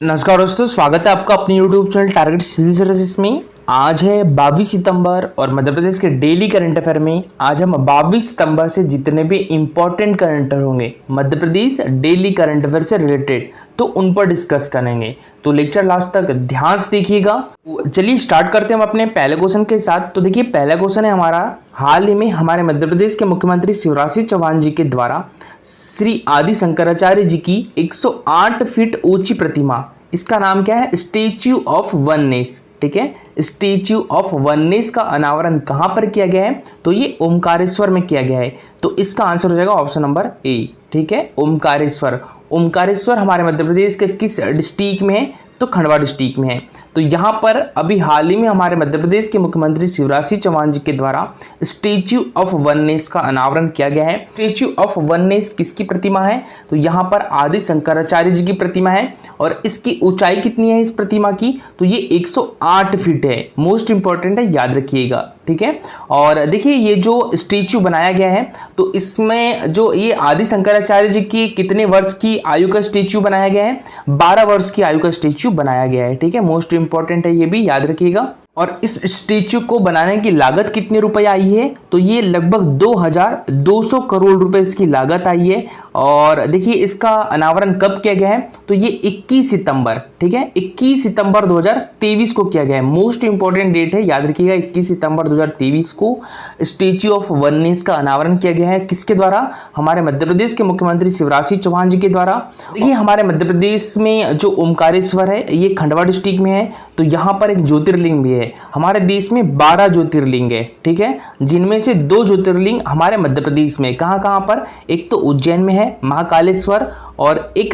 नमस्कार दोस्तों, स्वागत है आपका अपने YouTube channel target civil services में। आज है 22 सितंबर और मध्य प्रदेश के डेली करंट अफेयर में आज हम 22 सितंबर से जितने भी इंपॉर्टेंट करंट अफेयर होंगे Madhya Pradesh daily current affair से रिलेटेड, तो उन पर डिस्कस करेंगे। तो लेक्चर लास्ट तक ध्यान से देखिएगा। चलिए स्टार्ट करते हैं हम अपने पहले क्वेश्चन के साथ। तो देखिए पहला क्वेश्चन है हमारा, हाल ही में हमारे मध्य प्रदेश के मुख्यमंत्री शिवराज सिंह चौहान जी के द्वारा श्री आदि शंकराचार्य जी की 108 फीट ऊंची प्रतिमा, इसका नाम क्या है? Statue of oneness. ठीक है, स्टैच्यू ऑफ वननेस का अनावरण कहां पर किया गया है? तो ये ओमकारेश्वर में किया गया है। तो इसका आंसर हो जाएगा ऑप्शन नंबर ए। ठीक है, ओमकारेश्वर। ओमकारेश्वर हमारे मध्य प्रदेश के किस डिस्ट्रिक्ट में है? तो खंडवा डिस्ट्रिक्ट में है। तो यहाँ पर अभी हाल ही में हमारे मध्य प्रदेश के मुख्यमंत्री शिवराज सिंह चौहान जी के द्वारा स्टैच्यू ऑफ वननेस का अनावरण किया गया है। स्टैच्यू ऑफ वननेस किसकी प्रतिमा है? तो यहाँ पर आदि शंकराचार्य जी की प्रतिमा है। और इसकी ऊंचाई कितनी है इस प्रतिमा की? तो ये 108 फीट है। मोस्ट इंपॉर्टेंट है, याद रखिएगा। ठीक है, और देखिए ये जो स्टैच्यू बनाया गया है, तो इसमें जो ये आदि शंकराचार्य जी की कितने वर्ष की आयु का स्टैच्यू बनाया गया है? 12 वर्ष की आयु का स्टैच्यू बनाया गया है। ठीक है, मोस्ट इंपॉर्टेंट है, ये भी याद रखिएगा। और इस स्टैच्यू को बनाने की लागत कितने रुपए आई है? तो ये लगभग 2200 करोड़ रुपए इसकी लागत आई है। और देखिए इसका अनावरण कब किया गया है? तो ये 21 सितंबर, ठीक है, 21 सितंबर 2023 को किया गया है। मोस्ट इंपॉर्टेंट डेट है, याद रखिएगा। 21 सितंबर 2023 को स्टैच्यू ऑफ वननेस का अनावरण किया गया है। किसके द्वारा? हमारे मध्य प्रदेश के मुख्यमंत्री शिवराज सिंह चौहान जी के द्वारा। देखिए हमारे मध्य प्रदेश में जो ओमकारेश्वर है, ये खंडवा डिस्ट्रिक्ट में है। तो यहाँ पर एक ज्योतिर्लिंग भी है। हमारे देश में 12 ज्योतिर्लिंग है। ठीक है, जिनमें से 2 ज्योतिर्लिंग हमारे मध्य प्रदेश में कहां कहां पर? एक तो उज्जैन में है महाकालेश्वर, और एक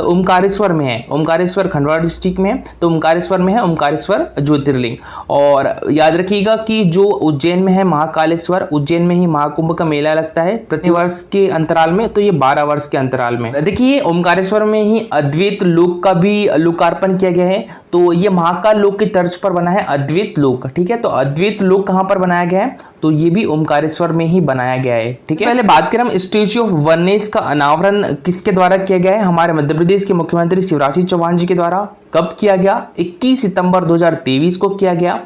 ओमकारेश्वर में है। ओमकारेश्वर खंडवा डिस्ट्रिक्ट में है, तो ओमकारेश्वर में है ओमकारेश्वर ज्योतिर्लिंग। और याद रखिएगा कि जो उज्जैन में है महाकालेश्वर, उज्जैन में ही महाकुंभ का मेला लगता है प्रतिवर्ष के अंतराल में। तो ये 12 वर्ष के अंतराल में। देखिए ओमकारेश्वर में ही अद्वैत लोक का भी लोकार्पण किया गया है। तो ये महाकाल लोक की तर्ज पर बना है अद्वैत लोक। ठीक है, तो अद्वैत लोक कहां पर बनाया गया है? तो ये भी ओमकारेश्वर में ही बनाया गया है। ठीक है, पहले बात करें हम स्टैच्यू ऑफ वननेस का अनावरण किसके द्वारा किया गया है? हमारे मध्य प्रदेश के मुख्यमंत्री शिवराज सिंह चौहान जी के द्वारा। कब किया गया? 21 सितंबर 2023 को किया गया।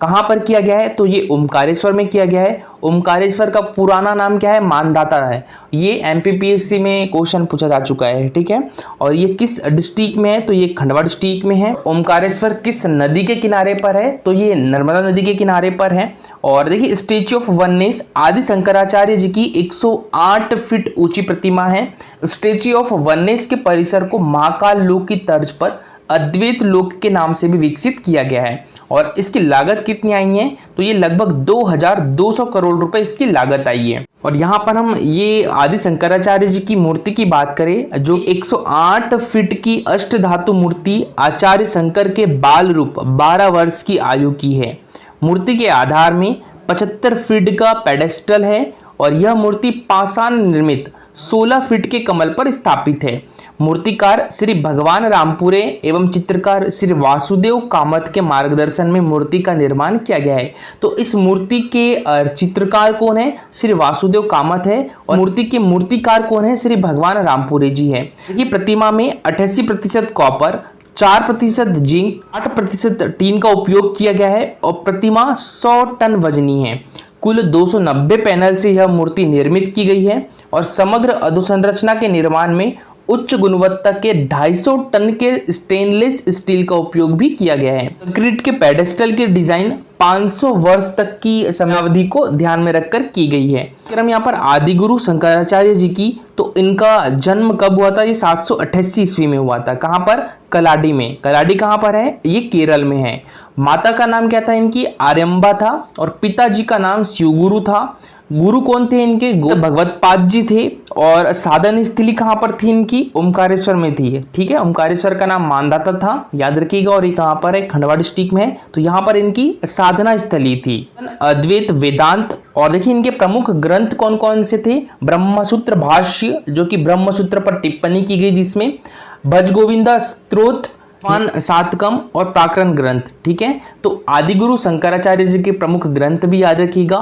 कहां पर किया गया है? तो ये ओमकारेश्वर में किया गया है। ओमकारेश्वर का पुराना नाम क्या है? मानदाता है। ये एमपीपीएससी में क्वेश्चन पूछा जा चुका है। ठीक है, और ये किस डिस्ट्रिक्ट में है? तो ये खंडवा डिस्ट्रिक्ट में है। ओमकारेश्वर किस नदी के किनारे पर है? तो ये नर्मदा नदी के किनारे पर है। और देखिए स्टैच्यू ऑफ वननेस आदि शंकराचार्य जी की 108 फीट ऊंची प्रतिमा है। स्टैच्यू ऑफ वननेस के परिसर को महाकाल लोक की तर्ज पर अद्वैत लोक के नाम से भी विकसित किया गया है। और इसकी लागत कितनी आई है? तो ये लगभग 2200 करोड़ रुपए इसकी लागत आई है। और यहाँ पर हम ये आदि शंकराचार्य जी की मूर्ति की बात करें, जो 108 फीट की अष्ट धातु मूर्ति आचार्य शंकर के बाल रूप 12 वर्ष की आयु की है। मूर्ति के आधार में 75 फीट का पेडेस्टल है। और यह मूर्ति पाषाण निर्मित 16 फीट के कमल पर स्थापित है। मूर्तिकार श्री भगवान रामपुरे एवं चित्रकार श्री वासुदेव कामत के मार्गदर्शन में मूर्ति का निर्माण किया गया है। तो इस मूर्ति के चित्रकार कौन है? श्री वासुदेव कामत है। और मूर्ति के मूर्तिकार कौन है? श्री भगवान रामपुरे जी है। ये प्रतिमा में 88% कॉपर, 4% जिंक, 8% टीन का उपयोग किया गया है। और प्रतिमा 100 टन वजनी है। कुल 290 पैनल से यह मूर्ति निर्मित की गई है। और समग्र अधोसंरचना के निर्माण में उच्च गुणवत्ता के 250 टन के स्टेनलेस स्टील का उपयोग भी किया गया है। कंक्रीट के पेडेस्टल की डिजाइन 500 वर्ष तक की समयावधि को ध्यान में रखकर की गई है। अगर हम यहाँ पर आदिगुरु शंकराचार्य जी की, तो इनका जन्म कब हुआ था? ये 788 ईस्वी में हुआ था। कहाँ पर? कलाडी में। कलाडी कहाँ पर है? ये केरल में है। माता का नाम क्या था इनकी? आर्यम्बा था। और पिताजी का नाम शिवगुरु था। गुरु कौन थे इनके? भगवत पाद जी थे। और साधन स्थली कहाँ पर थी इनकी? ओमकारेश्वर में थी। ठीक है, ओमकारेश्वर का नाम मानदाता था, याद रखिएगा। और ये कहाँ पर है? खंडवा डिस्ट्रिक्ट में है। तो यहाँ पर इनकी साधना स्थली थी। अद्वैत वेदांत। और देखिए इनके प्रमुख ग्रंथ कौन कौन से थे? ब्रह्मसूत्र भाष्य, जो कि ब्रह्मसूत्र पर टिप्पणी की गई, जिसमें भजगोविंदा स्तोत्र, सातकम और प्राकरण ग्रंथ। ठीक है, तो आदिगुरु शंकराचार्य जी के प्रमुख ग्रंथ भी याद रखिएगा।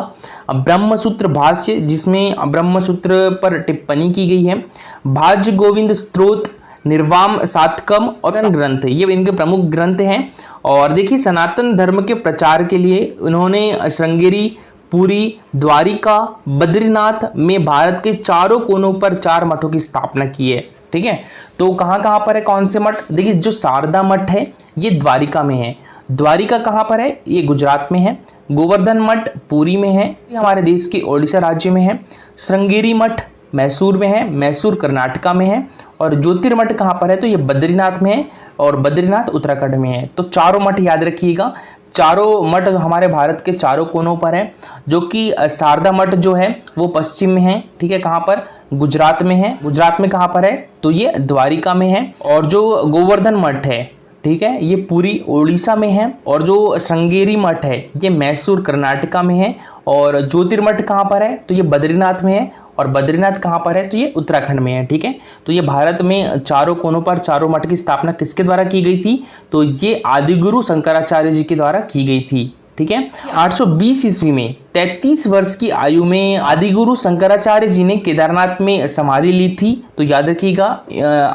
ब्रह्मसूत्र भाष्य, जिसमें ब्रह्मसूत्र पर टिप्पणी की गई है। भाज गोविंद स्तोत्र, निर्वाम सातकम और ग्रंथ, ये इनके प्रमुख ग्रंथ हैं। और देखिए सनातन धर्म के प्रचार के लिए उन्होंने श्रृंगेरी, पुरी, द्वारिका, बद्रीनाथ में भारत के चारों कोनों पर 4 मठों की स्थापना की है। ठीक है, तो कहाँ कहाँ पर है, कौन से मठ? देखिए जो शारदा मठ है ये द्वारिका में है। द्वारिका कहाँ पर है? ये गुजरात में है। गोवर्धन मठ पुरी में है, ये हमारे देश के ओडिशा राज्य में है। श्रृंगेरी मठ मैसूर में है, मैसूर कर्नाटका में है। और ज्योतिर्मठ कहाँ पर है? तो ये बद्रीनाथ में है, और बद्रीनाथ उत्तराखंड में है। तो चारों मठ याद रखिएगा, चारों मठ हमारे भारत के चारों कोनों पर है। जो कि शारदा मठ जो है वो पश्चिम में है। ठीक है, कहाँ पर? गुजरात में है। गुजरात में कहाँ पर है? तो ये द्वारिका में है। और जो गोवर्धन मठ है, ठीक है, ये पूरी ओडिशा में है। और जो श्रृंगेरी मठ है ये मैसूर कर्नाटका में है। और ज्योतिर्मठ कहाँ पर है? तो ये बद्रीनाथ में है। और बद्रीनाथ कहाँ पर है? तो ये उत्तराखंड में है। ठीक है, तो ये भारत में चारों कोनों पर चारों मठ की स्थापना किसके द्वारा की गई थी? तो ये आदिगुरु शंकराचार्य जी के द्वारा की गई थी। ठीक है, 820 ईस्वी में 33 वर्ष की आयु में आदिगुरु शंकराचार्य जी ने केदारनाथ में समाधि ली थी। तो याद रखिएगा,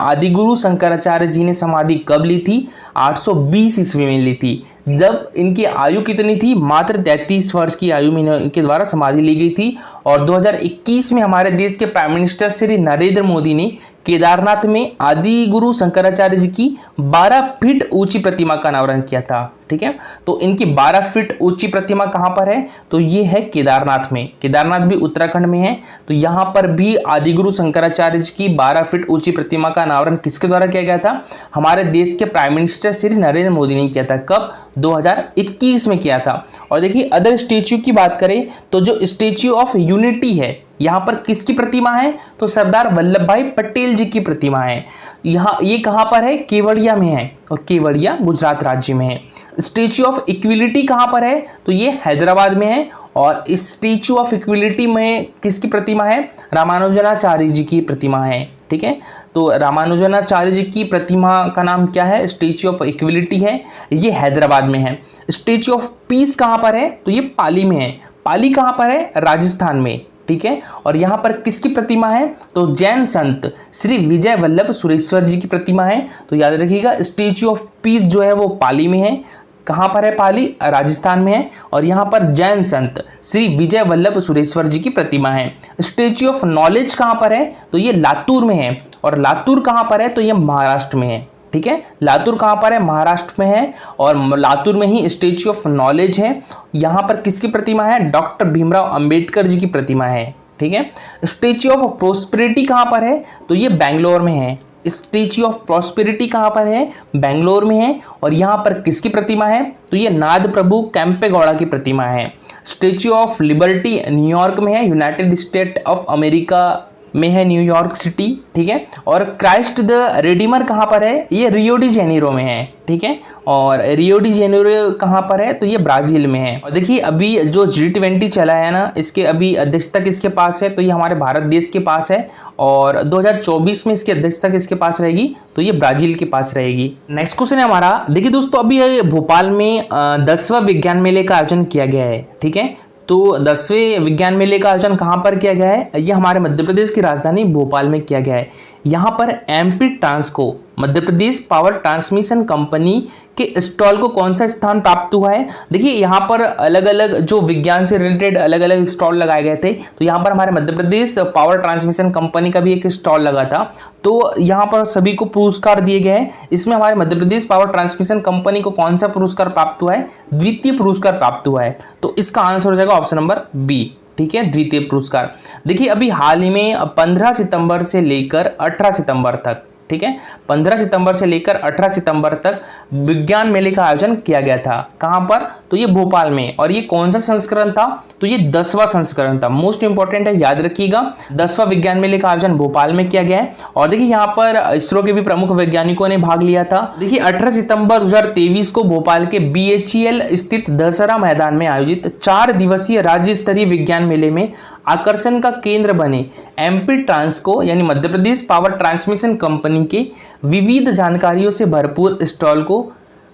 आदिगुरु शंकराचार्य जी ने समाधि कब ली थी? 820 ईस्वी में ली थी। जब इनकी आयु कितनी थी? मात्र 33 वर्ष की आयु में इनके द्वारा समाधि ली गई थी। और 2021 में हमारे देश के प्राइम मिनिस्टर श्री नरेंद्र मोदी ने केदारनाथ में आदि गुरु शंकराचार्य जी की 12 फीट ऊंची प्रतिमा का अनावरण किया था। ठीक है, तो इनकी 12 फीट ऊंची प्रतिमा कहाँ पर है? तो ये है केदारनाथ में। केदारनाथ भी उत्तराखंड में है। तो यहाँ पर भी आदिगुरु शंकराचार्य जी की 12 फीट ऊंची प्रतिमा का अनावरण किसके द्वारा किया गया था? हमारे देश के प्राइम मिनिस्टर श्री नरेंद्र मोदी ने किया था। कब? 2021 में किया था। और देखिए अदर स्टेच्यू की बात करें तो जो स्टेच्यू ऑफ यूनिटी है, यहाँ पर किसकी प्रतिमा है? तो सरदार वल्लभ भाई पटेल जी की प्रतिमा है। यहाँ ये कहाँ पर है? केवड़िया में है। और केवड़िया गुजरात राज्य में है। स्टेच्यू ऑफ इक्विलिटी कहाँ पर है? तो ये हैदराबाद में है। और इस स्टेच्यू ऑफ इक्विलिटी में किसकी प्रतिमा है? रामानुजनाचार्य जी की प्रतिमा है। ठीक है, तो रामानुजनाचार्य जी की प्रतिमा का नाम क्या है? स्टेच्यू ऑफ इक्विलिटी है, ये हैदराबाद में है। स्टेच्यू ऑफ पीस कहाँ पर है? तो ये पाली में है। पाली कहाँ पर है? राजस्थान में। ठीक है, और यहाँ पर किसकी प्रतिमा है? तो जैन संत श्री विजय वल्लभ सुरेश्वर जी की प्रतिमा है। तो याद रखिएगा स्टेच्यू ऑफ पीस जो है वो पाली में है। कहाँ पर है? पाली, राजस्थान में है। और यहाँ पर जैन संत श्री विजय वल्लभ सुरेश्वर जी की प्रतिमा है। स्टेच्यू ऑफ नॉलेज कहाँ पर है? तो ये लातूर में है। और लातूर कहाँ पर है? तो ये महाराष्ट्र में है। ठीक है, लातूर कहाँ पर है? महाराष्ट्र में है। और लातूर में ही स्टेच्यू ऑफ नॉलेज है। यहाँ पर किसकी प्रतिमा है? डॉक्टर भीमराव अंबेडकर जी की प्रतिमा है। ठीक है, स्टेच्यू ऑफ प्रोस्पेरिटी कहाँ पर है? तो ये बेंगलोर में है। स्टेच्यू ऑफ प्रोस्पेरिटी कहाँ पर है? बेंगलोर में है। और यहाँ पर किसकी प्रतिमा है? तो ये नाद प्रभु कैंपेगौड़ा की प्रतिमा है। स्टेच्यू ऑफ लिबर्टी न्यूयॉर्क में है, यूनाइटेड स्टेट ऑफ अमेरिका में है, न्यूयॉर्क सिटी। ठीक है, और क्राइस्ट द रिडीमर कहाँ पर है? ये रियो डी जेनेरो में है। ठीक है, और रियो डी जेनेरो कहाँ पर है? तो ये ब्राजील में है। और देखिए अभी जो G20 चला है ना, इसके अभी अध्यक्षता किसके पास है? तो ये हमारे भारत देश के पास है। और 2024 में इसकी अध्यक्षता किसके पास रहेगी? तो ये ब्राजील के पास रहेगी। नेक्स्ट क्वेश्चन है हमारा, देखिए दोस्तों अभी भोपाल में 10वां विज्ञान मेले का आयोजन किया गया है। ठीक है, तो 10वें विज्ञान मेले का आयोजन कहाँ पर किया गया है? ये हमारे मध्य प्रदेश की राजधानी भोपाल में किया गया है। यहाँ पर MP Transco Madhya Pradesh power transmission company के स्टॉल को कौन सा स्थान प्राप्त हुआ है? देखिए यहाँ पर अलग अलग जो विज्ञान से रिलेटेड अलग अलग स्टॉल लगाए गए थे। तो यहाँ पर हमारे Madhya Pradesh power transmission company का भी एक स्टॉल लगा था। तो यहाँ पर सभी को पुरस्कार दिए गए हैं। इसमें हमारे Madhya Pradesh power transmission company को कौन सा पुरस्कार प्राप्त हुआ है? द्वितीय पुरस्कार प्राप्त हुआ है। तो इसका आंसर हो जाएगा ऑप्शन नंबर बी। ठीक है, द्वितीय पुरस्कार। देखिए अभी हाल ही में 15 सितंबर से लेकर 18 सितंबर तक, ठीक है, 15 सितंबर से लेकर 18 सितंबर तक विज्ञान मेले का आयोजन किया गया था। कहां पर? तो ये भोपाल में। और ये कौन सा संस्करण था? तो ये 10वां संस्करण था। मोस्ट इंपॉर्टेंट है, याद रखिएगा 10वां विज्ञान मेले का आयोजन भोपाल में किया गया है। और देखिए यहाँ पर इसरो के भी प्रमुख वैज्ञानिकों ने भाग लिया था। देखिए 18 सितंबर 2023 को भोपाल के BHEL स्थित दशहरा मैदान में आयोजित 4 दिवसीय राज्य स्तरीय विज्ञान मेले में आकर्षण का केंद्र बने MP ट्रांसको यानी Madhya Pradesh power transmission company के विविध जानकारियों से भरपूर स्टॉल को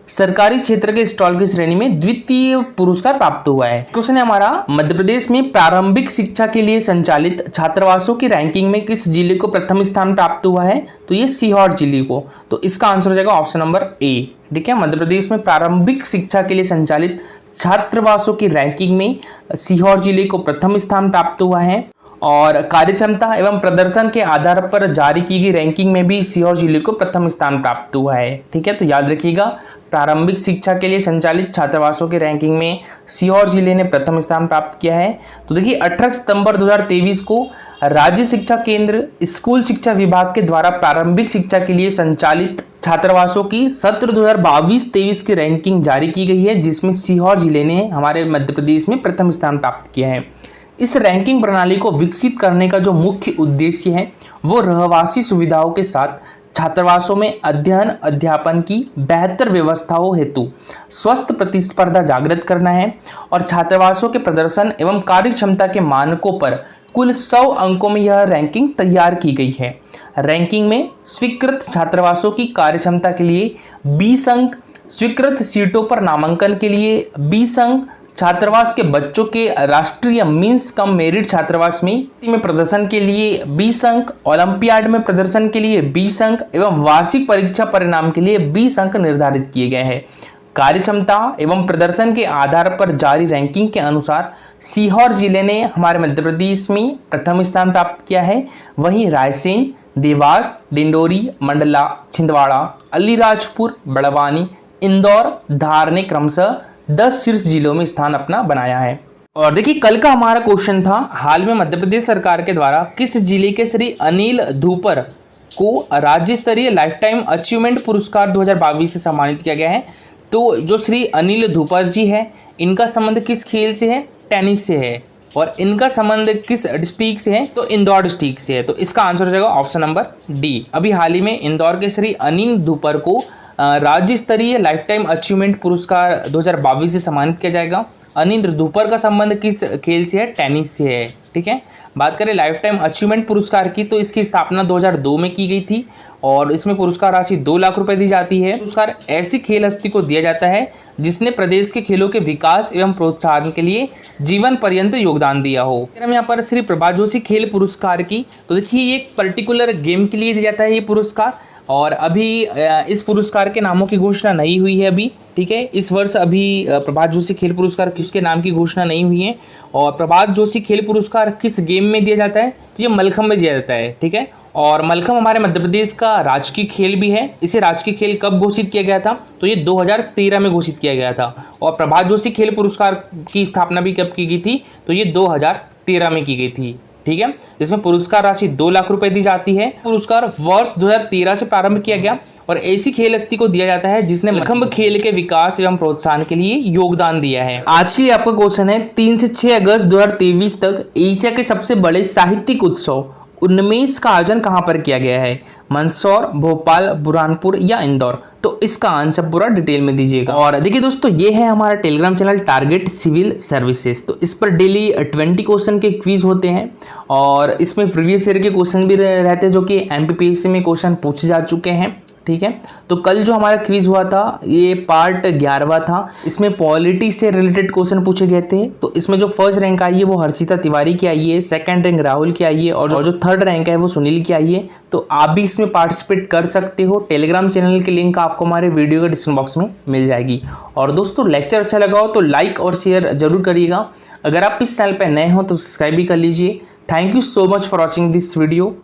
सरकारी क्षेत्र के स्टॉल की श्रेणी में द्वितीय पुरस्कार प्राप्त हुआ है। क्वेश्चन है हमारा, मध्य प्रदेश में प्रारंभिक शिक्षा के लिए संचालित छात्रावासों की रैंकिंग में किस जिले को प्रथम स्थान प्राप्त हुआ है? तो ये सीहोर जिले को। तो इसका आंसर हो जाएगा ऑप्शन नंबर ए। ठीक है, मध्य प्रदेश में प्रारंभिक शिक्षा के लिए संचालित छात्रावासों की रैंकिंग में सीहोर जिले को प्रथम स्थान प्राप्त हुआ है। और कार्यक्षमता एवं प्रदर्शन के आधार पर जारी की गई रैंकिंग में भी सीहोर जिले को प्रथम स्थान प्राप्त हुआ है। ठीक है, तो याद रखिएगा, प्रारंभिक शिक्षा के लिए संचालित छात्रावासों की रैंकिंग में सीहोर जिले ने प्रथम स्थान प्राप्त किया है। तो देखिए 18 सितंबर 2023 को राज्य शिक्षा केंद्र स्कूल शिक्षा विभाग के द्वारा प्रारंभिक शिक्षा के लिए संचालित छात्रावासों की सत्र 2022-23 की रैंकिंग जारी की गई है, जिसमें सीहोर जिले ने हमारे मध्य प्रदेश में प्रथम स्थान प्राप्त किया है। इस रैंकिंग प्रणाली को विकसित करने का जो मुख्य उद्देश्य है वो रहवासी सुविधाओं के साथ छात्रावासों में अध्ययन अध्यापन की बेहतर व्यवस्थाओं हेतु स्वस्थ प्रतिस्पर्धा जागृत करना है और छात्रावासों के प्रदर्शन एवं कार्यक्षमता के मानकों पर कुल 100 अंकों में यह रैंकिंग तैयार की गई है। रैंकिंग में स्वीकृत छात्रावासों की कार्यक्षमता के लिए 20 अंक, स्वीकृत सीटों पर नामांकन के लिए 20 अंक, छात्रावास के बच्चों के राष्ट्रीय मीन्स कम मेरिट छात्रावास में प्रदर्शन के लिए 20 अंक, ओलंपियाड में प्रदर्शन के लिए 20 अंक एवं वार्षिक परीक्षा परिणाम के लिए 20 अंक निर्धारित किए गए हैं। कार्यक्षमता एवं प्रदर्शन के आधार पर जारी रैंकिंग के अनुसार सीहोर जिले ने हमारे मध्य प्रदेश में प्रथम स्थान प्राप्त किया है। वहीं रायसेन, देवास, डिंडोरी, मंडला, छिंदवाड़ा, अलीराजपुर, बड़वानी, इंदौर, धार ने क्रमशः 10 शीर्ष जिलों में स्थान अपना बनाया है। और देखिए कल का हमारा क्वेश्चन था, हाल में मध्य प्रदेश सरकार के द्वारा किस जिले के श्री अनिल धूपर को राज्य स्तरीय लाइफ टाइम अचीवमेंट पुरस्कार 2022 से सम्मानित किया गया है? तो जो श्री अनिल धूपर जी है, इनका संबंध किस खेल से है? टेनिस से है। और इनका संबंध किस डिस्ट्रिक्ट से है? तो इंदौर डिस्ट्रिक्ट से है। तो इसका आंसर हो जाएगा ऑप्शन नंबर डी। अभी हाल ही में इंदौर के श्री अनिल धूपर को राज्य स्तरीय लाइफ टाइम अचीवमेंट पुरस्कार 2022 से सम्मानित किया जाएगा। अनिल धूपर का संबंध किस खेल से है? टेनिस से है। ठीक है, बात करें लाइफ टाइम अचीवमेंट पुरस्कार की, तो इसकी स्थापना 2002 में की गई थी और इसमें पुरस्कार राशि 2 लाख रुपए दी जाती है। पुरस्कार ऐसी खेल हस्ती को दिया जाता है जिसने प्रदेश के खेलों के विकास एवं प्रोत्साहन के लिए जीवन पर्यंत योगदान दिया हो। हम यहाँ पर श्री प्रभात जोशी खेल पुरस्कार की, तो देखिए ये एक पर्टिकुलर गेम के लिए दिया जाता है ये पुरस्कार, और अभी इस पुरस्कार के नामों की घोषणा नहीं हुई है अभी। ठीक है, इस वर्ष अभी प्रभात जोशी खेल पुरस्कार किसके नाम की घोषणा नहीं हुई है। और प्रभात जोशी खेल पुरस्कार किस गेम में दिया जाता है? तो ये मलखम्ब में दिया जाता है। ठीक है, और मलखम्ब हमारे मध्य प्रदेश का राजकीय खेल भी है। इसे राजकीय खेल कब घोषित किया गया था? तो ये 2013 में घोषित किया गया था। और प्रभात जोशी खेल पुरस्कार की स्थापना भी कब की गई थी? तो ये 2013 में की गई थी। ठीक है, जिसमें पुरस्कार राशि 2 लाख रुपए दी जाती है। पुरस्कार वर्ष 2013 से प्रारंभ किया गया और ऐसी खेल हस्ती को दिया जाता है जिसने मलखम्ब खेल के विकास एवं प्रोत्साहन के लिए योगदान दिया है। आज के लिए आपका क्वेश्चन है, 3 से 6 अगस्त 2023 तक एशिया के सबसे बड़े साहित्यिक उत्सव उन्मेष का आयोजन कहां पर किया गया है? मंदसौर, भोपाल, बुरहानपुर या इंदौर? तो इसका आंसर पूरा डिटेल में दीजिएगा। और देखिए दोस्तों, ये है हमारा Telegram channel target civil services. तो इस पर डेली 20 क्वेश्चन के क्विज होते हैं और इसमें प्रीवियस ईयर के क्वेश्चन भी रहते हैं जो कि एमपीपीएससी में क्वेश्चन पूछे जा चुके हैं। ठीक है, तो कल जो हमारा क्विज हुआ था ये पार्ट 11वां था। इसमें पॉलिटी से रिलेटेड क्वेश्चन पूछे गए थे। तो इसमें जो फर्स्ट रैंक आई है वो हर्षिता तिवारी की आई है, सेकंड रैंक राहुल की आई है और जो थर्ड रैंक है वो सुनील की आई है। तो आप भी इसमें पार्टिसिपेट कर सकते हो। टेलीग्राम चैनल की लिंक आपको हमारे वीडियो के डिस्क्रिप्शन बॉक्स में मिल जाएगी। और दोस्तों, लेक्चर अच्छा लगा हो तो लाइक और शेयर जरूर करिएगा। अगर आप इस चैनल पर नए हो तो सब्सक्राइब भी कर लीजिए। Thank you so much for watching this video.